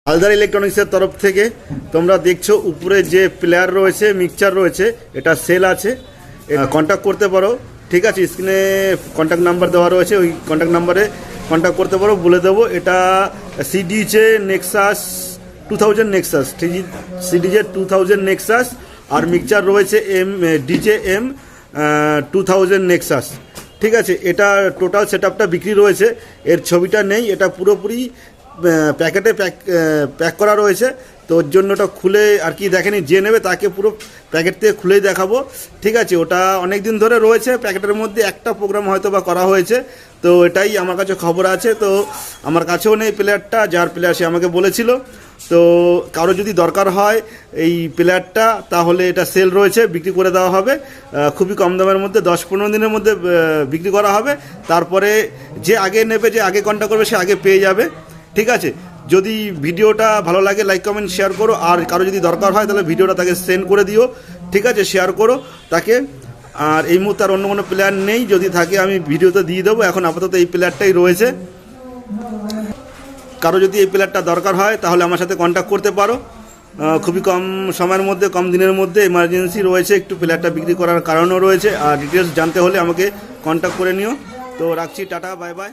হালদার ইলেকট্রনিক্সের তরফ থেকে তোমরা দেখছো উপরে যে প্লেয়ার রয়েছে, মিক্সচার রয়েছে, এটা সেল আছে, কন্ট্যাক্ট করতে পারো। ঠিক আছে, স্ক্রিনে কন্ট্যাক্ট নাম্বার দেওয়া রয়েছে, ওই কন্ট্যাক্ট নাম্বারে কন্ট্যাক্ট করতে পারো। বলে দেবো এটা সিডিজে নেক্সাস 2000 নেক্সাস, সিডিজে 2000 নেক্সাস, আর মিক্সচার রয়েছে ডিজে এম 2000 নেক্সাস। ঠিক আছে, এটা টোটাল সেট আপটা বিক্রি রয়েছে, এর ছবিটা নেই, এটা পুরোপুরি প্যাকেটে প্যাক করা রয়েছে। তো ওর জন্য ওটা খুলে আর কি দেখেনি, যে নেবে তাকে পুরো প্যাকেট থেকে খুলেই দেখাবো। ঠিক আছে, ওটা অনেক দিন ধরে রয়েছে প্যাকেটের মধ্যে, একটা প্রোগ্রাম হয়তো বা করা হয়েছে, তো এটাই আমার কাছে খবর আছে। তো আমার কাছেও নেই প্লেয়ারটা, যার প্লেয়ার সে আমাকে বলেছিল। তো কারো যদি দরকার হয় এই প্লেয়ারটা, তাহলে এটা সেল রয়েছে, বিক্রি করে দেওয়া হবে খুবই কম দামের মধ্যে, 10-15 দিনের মধ্যে বিক্রি করা হবে। তারপরে যে আগে নেবে, যে আগে কন্ট্যাক্ট করবে, সে আগে পেয়ে যাবে। ঠিক আছে, যদি ভিডিওটা ভালো লাগে লাইক কমেন্ট শেয়ার করো, আর কারো যদি দরকার হয় তাহলে ভিডিওটা তাকে সেন্ড করে দিও। ঠিক আছে, শেয়ার করো তাকে। আর এই মুহূর্তে আর অন্য কোনো প্লেয়ার নেই, যদি থাকে আমি ভিডিওতে দিয়ে দেবো। এখন আপাতত এই প্লেয়ারটাই রয়েছে। কারো যদি এই প্লেয়ারটা দরকার হয় তাহলে আমার সাথে কন্ট্যাক্ট করতে পারো। খুবই কম সময়ের মধ্যে, কম দিনের মধ্যে এমার্জেন্সি রয়েছে, একটু প্লেয়ারটা বিক্রি করার কারণও রয়েছে। আর ডিটেলস জানতে হলে আমাকে কন্ট্যাক্ট করে নিও। তো রাখছি, টাটা, বাই বাই।